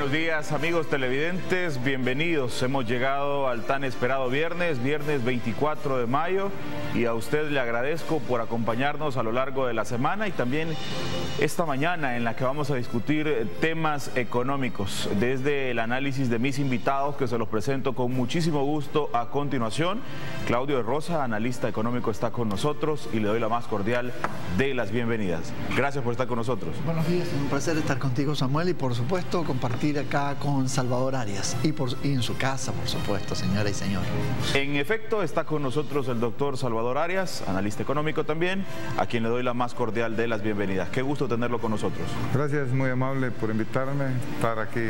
Buenos días, amigos televidentes, bienvenidos. Hemos llegado al tan esperado viernes 24 de mayo, y a usted le agradezco por acompañarnos a lo largo de la semana y también esta mañana en la que vamos a discutir temas económicos desde el análisis de mis invitados, que se los presento con muchísimo gusto a continuación. Claudio de Rosa, analista económico, está con nosotros y le doy la más cordial de las bienvenidas. Gracias por estar con nosotros. Buenos días, es un placer estar contigo, Samuel, y por supuesto compartir acá con Salvador Arias y en su casa, por supuesto, señora y señor. En efecto, está con nosotros el doctor Salvador Arias, analista económico también, a quien le doy la más cordial de las bienvenidas. Qué gusto tenerlo con nosotros. Gracias, muy amable por invitarme, estar aquí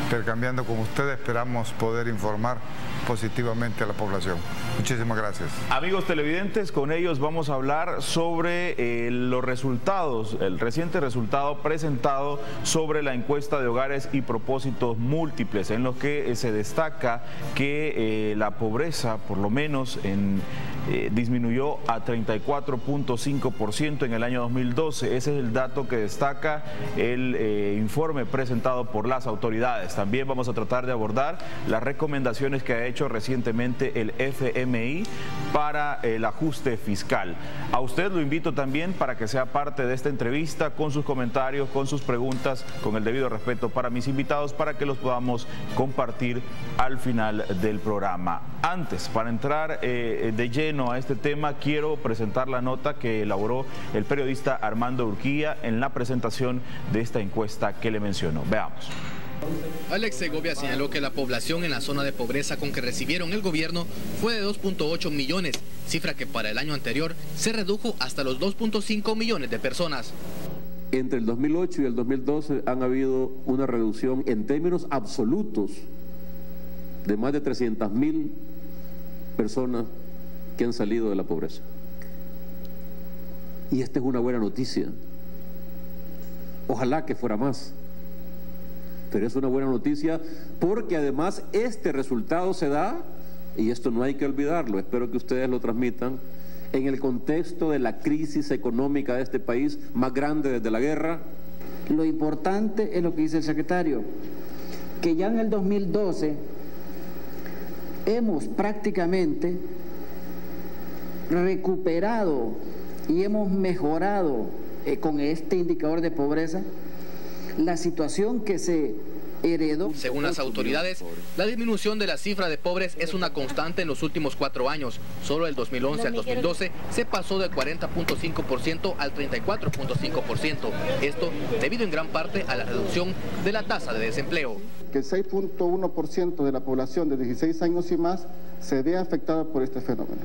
intercambiando con ustedes. Esperamos poder informar positivamente a la población. Muchísimas gracias. Amigos televidentes, con ellos vamos a hablar sobre los resultados, el reciente resultado presentado sobre la encuesta de hogares y propósitos múltiples, en los que se destaca que la pobreza, por lo menos disminuyó a 34.5% en el año 2012. Ese es el dato que destaca el informe presentado por las autoridades. También vamos a tratar de abordar las recomendaciones que ha hecho recientemente el FMI para el ajuste fiscal. A usted lo invito también para que sea parte de esta entrevista con sus comentarios, con sus preguntas, con el debido respeto para mis invitados, para que los podamos compartir al final del programa. Antes, para entrar de lleno a este tema, quiero presentar la nota que elaboró el periodista Armando Urquía en la presentación de esta encuesta que le menciono. Veamos. Alex Segovia señaló que la población en la zona de pobreza con que recibieron el gobierno fue de 2.8 millones, cifra que para el año anterior se redujo hasta los 2.5 millones de personas. Entre el 2008 y el 2012 han habido una reducción en términos absolutos de más de 300.000 personas que han salido de la pobreza. Y esta es una buena noticia. Ojalá que fuera más. Pero es una buena noticia porque además este resultado se da, y esto no hay que olvidarlo, espero que ustedes lo transmitan, en el contexto de la crisis económica de este país más grande desde la guerra. Lo importante es lo que dice el secretario, que ya en el 2012 hemos prácticamente recuperado y hemos mejorado con este indicador de pobreza la situación que se heredó. Según las autoridades, la disminución de la cifra de pobres es una constante en los últimos 4 años. Solo del 2011 al 2012 se pasó del 40.5% al 34.5%. Esto debido en gran parte a la reducción de la tasa de desempleo. Que el 6.1% de la población de 16 años y más se ve afectada por este fenómeno.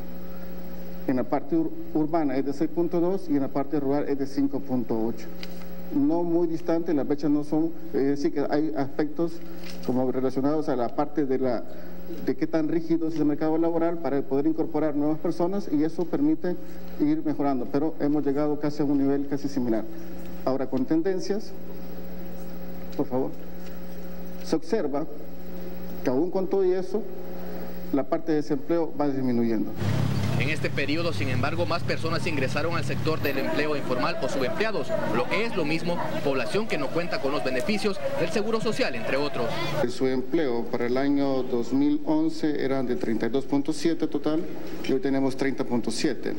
En la parte urbana es de 6.2 y en la parte rural es de 5.8. No muy distante, las brechas no son, es decir, que hay aspectos como relacionados a la parte de qué tan rígido es el mercado laboral para poder incorporar nuevas personas, y eso permite ir mejorando, pero hemos llegado casi a un nivel casi similar. Ahora, con tendencias, por favor, se observa que aún con todo y eso, la parte de desempleo va disminuyendo. En este periodo, sin embargo, más personas ingresaron al sector del empleo informal o subempleados, lo que es lo mismo, población que no cuenta con los beneficios del Seguro Social, entre otros. El subempleo para el año 2011 era de 32.7 total y hoy tenemos 30.7.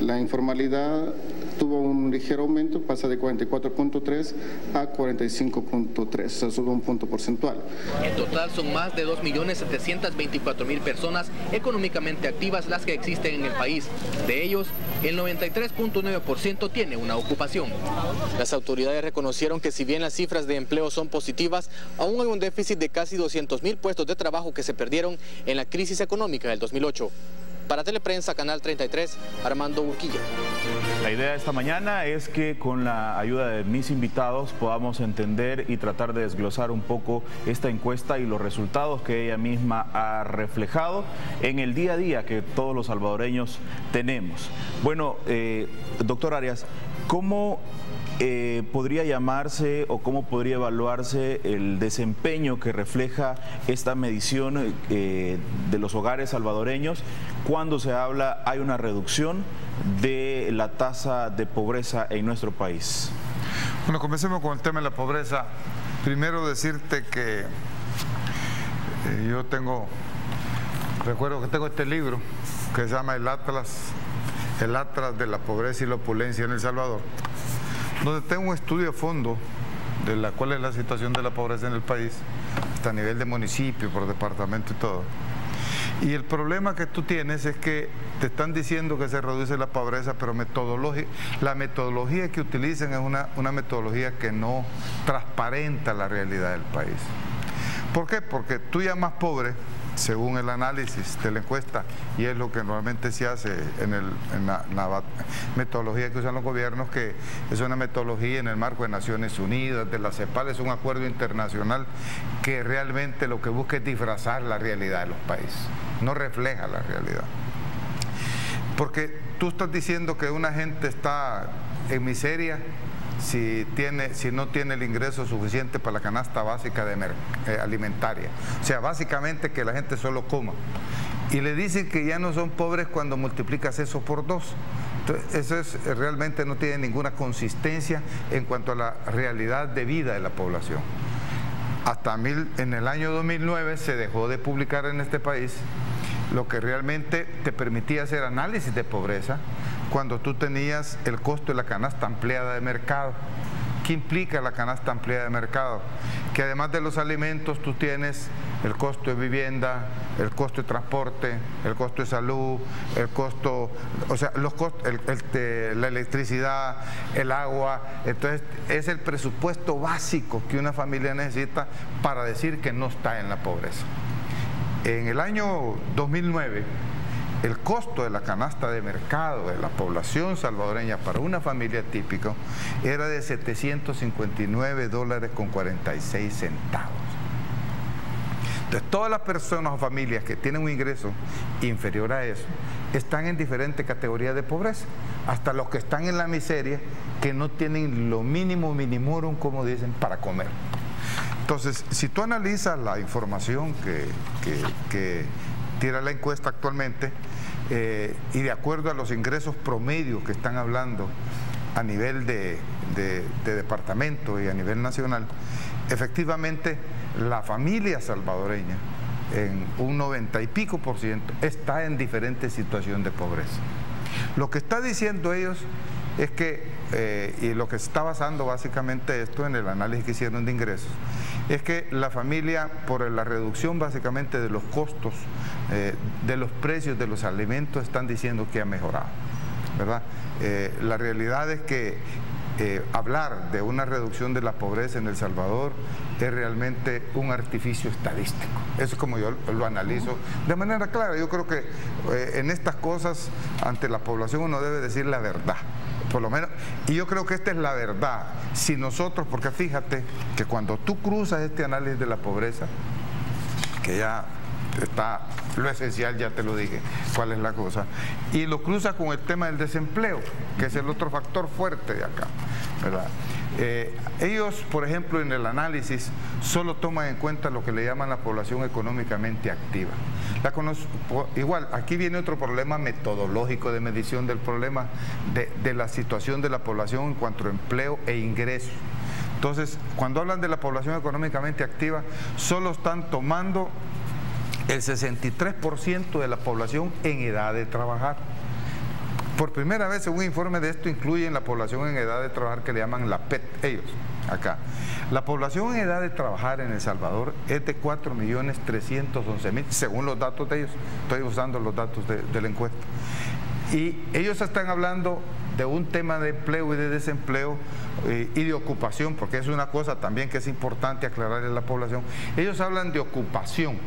La informalidad tuvo un ligero aumento, pasa de 44.3 a 45.3, o sea, sube un punto porcentual. En total son más de 2.724.000 personas económicamente activas las que existen en el país. De ellos, el 93.9% tiene una ocupación. Las autoridades reconocieron que si bien las cifras de empleo son positivas, aún hay un déficit de casi 200.000 puestos de trabajo que se perdieron en la crisis económica del 2008. Para Teleprensa, Canal 33, Armando Urquilla. La idea de esta mañana es que con la ayuda de mis invitados podamos entender y tratar de desglosar un poco esta encuesta y los resultados que ella misma ha reflejado en el día a día que todos los salvadoreños tenemos. Bueno, doctor Arias, ¿cómo podría llamarse o cómo podría evaluarse el desempeño que refleja esta medición de los hogares salvadoreños cuando se habla, hay una reducción de la tasa de pobreza en nuestro país? Bueno, comencemos con el tema de la pobreza. Primero decirte que recuerdo que tengo este libro que se llama El Atlas de la Pobreza y la Opulencia en El Salvador, donde tengo un estudio a fondo de cuál es la situación de la pobreza en el país, hasta a nivel de municipio, por departamento y todo. Y el problema que tú tienes es que te están diciendo que se reduce la pobreza, pero la metodología que utilizan es una metodología que no transparenta la realidad del país. ¿Por qué? Porque tú llamas pobre, según el análisis de la encuesta, y es lo que normalmente se hace en la metodología que usan los gobiernos, que es una metodología en el marco de Naciones Unidas, de la CEPAL, es un acuerdo internacional que realmente lo que busca es disfrazar la realidad de los países, no refleja la realidad. Porque tú estás diciendo que una gente está en miseria si no tiene el ingreso suficiente para la canasta básica alimentaria. O sea, básicamente que la gente solo coma. Y le dicen que ya no son pobres cuando multiplicas eso por 2. Entonces, eso realmente no tiene ninguna consistencia en cuanto a la realidad de vida de la población. En el año 2009 se dejó de publicar en este país lo que realmente te permitía hacer análisis de pobreza cuando tú tenías el costo de la canasta ampliada de mercado. ¿Qué implica la canasta ampliada de mercado? Que además de los alimentos tú tienes el costo de vivienda, el costo de transporte, el costo de salud, el costo, o sea, los costos, la electricidad, el agua. Entonces es el presupuesto básico que una familia necesita para decir que no está en la pobreza. En el año 2009, el costo de la canasta de mercado de la población salvadoreña para una familia típica era de $759.46. Entonces, todas las personas o familias que tienen un ingreso inferior a eso están en diferentes categorías de pobreza, hasta los que están en la miseria, que no tienen lo mínimo minimorum, como dicen, para comer. Entonces, si tú analizas la información que tira la encuesta actualmente, y de acuerdo a los ingresos promedios que están hablando a nivel de departamento y a nivel nacional, efectivamente la familia salvadoreña en un 90 y pico % está en diferentes situaciones de pobreza. Lo que está diciendo ellos es que, y lo que se está basando básicamente esto en el análisis que hicieron de ingresos, es que la familia, por la reducción básicamente de los costos, de los precios de los alimentos, están diciendo que ha mejorado, ¿verdad? La realidad es que hablar de una reducción de la pobreza en El Salvador es realmente un artificio estadístico. Eso es como yo lo analizo de manera clara. Yo creo que en estas cosas, ante la población, uno debe decir la verdad, por lo menos, y yo creo que esta es la verdad. Si nosotros, porque fíjate que cuando tú cruzas este análisis de la pobreza, que ya está lo esencial, ya te lo dije, cuál es la cosa, y lo cruza con el tema del desempleo, que es el otro factor fuerte de acá, ¿verdad? Ellos, por ejemplo, en el análisis solo toman en cuenta lo que le llaman la población económicamente activa. Igual, aquí viene otro problema metodológico de medición del problema de la situación de la población en cuanto a empleo e ingresos. Entonces, cuando hablan de la población económicamente activa, solo están tomando el 63% de la población en edad de trabajar. Por primera vez, según un informe de esto, incluyen la población en edad de trabajar, que le llaman la PET, ellos, acá. La población en edad de trabajar en El Salvador es de 4.311.000, según los datos de ellos. Estoy usando los datos de la encuesta. Y ellos están hablando de un tema de empleo y de desempleo y de ocupación, porque es una cosa también que es importante aclararle a la población. Ellos hablan de ocupación.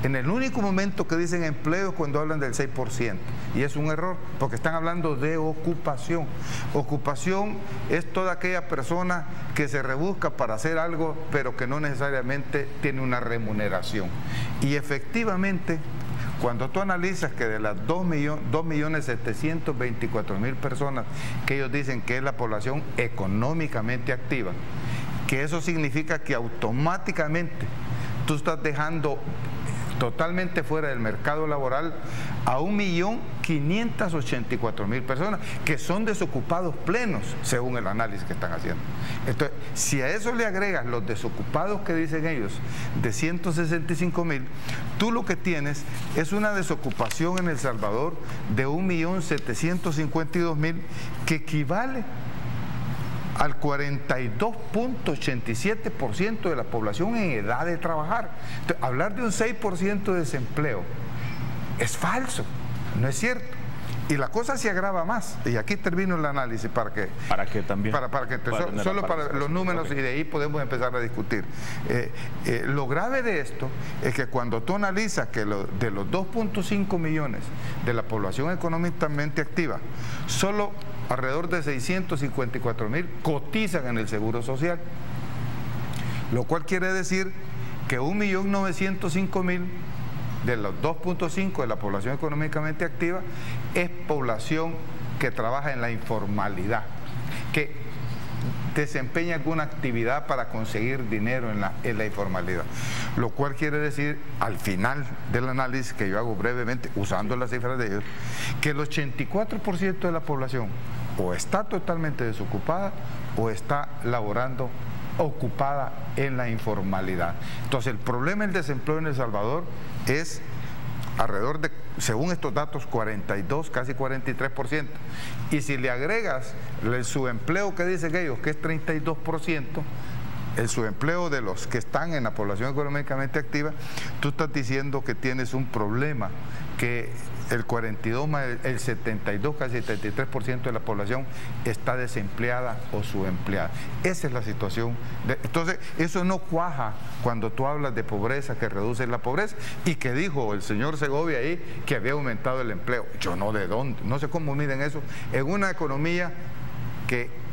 En el único momento que dicen empleo es cuando hablan del 6%, y es un error, porque están hablando de ocupación. Ocupación es toda aquella persona que se rebusca para hacer algo, pero que no necesariamente tiene una remuneración. Y efectivamente, cuando tú analizas que de las 2.724.000 personas que ellos dicen que es la población económicamente activa, que eso significa que automáticamente tú estás dejando totalmente fuera del mercado laboral a 1.584.000 personas que son desocupados plenos, según el análisis que están haciendo. Entonces, si a eso le agregas los desocupados que dicen ellos de 165.000, tú lo que tienes es una desocupación en El Salvador de 1.752.000, que equivale al 42.87% de la población en edad de trabajar. Entonces, hablar de un 6% de desempleo es falso, no es cierto. Y la cosa se agrava más, y aquí termino el análisis para que los números, okay. Y de ahí podemos empezar a discutir. Lo grave de esto es que cuando tú analizas que de los 2.5 millones de la población económicamente activa, solo alrededor de 654.000 cotizan en el Seguro Social, lo cual quiere decir que 1.905.000 de los 2.5 de la población económicamente activa es población que trabaja en la informalidad, que desempeña alguna actividad para conseguir dinero en la informalidad, lo cual quiere decir, al final del análisis que yo hago brevemente, usando las cifras de ellos, que el 84% de la población o está totalmente desocupada o está laborando ocupada en la informalidad. Entonces, el problema del desempleo en El Salvador es alrededor de, según estos datos, 42, casi 43%. Y si le agregas el subempleo que dicen ellos, que es 32%, el subempleo de los que están en la población económicamente activa, tú estás diciendo que tienes un problema, que el 42 más el 72, casi 73% de la población está desempleada o subempleada. Esa es la situación. Entonces, eso no cuaja cuando tú hablas de pobreza, que reduce la pobreza, y que dijo el señor Segovia ahí que había aumentado el empleo. Yo no, ¿de dónde? No sé cómo miden eso. En una economía que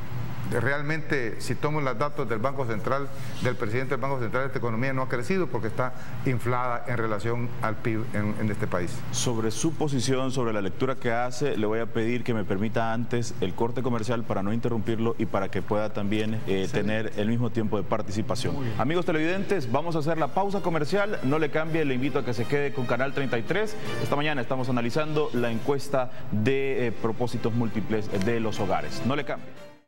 realmente, si tomo los datos del Banco Central, del presidente del Banco Central, esta economía no ha crecido porque está inflada en relación al PIB en este país. Sobre su posición, sobre la lectura que hace, le voy a pedir que me permita antes el corte comercial para no interrumpirlo y para que pueda también tener el mismo tiempo de participación. Amigos televidentes, vamos a hacer la pausa comercial, no le cambie, le invito a que se quede con Canal 33. Esta mañana estamos analizando la encuesta de propósitos múltiples de los hogares. No le cambie.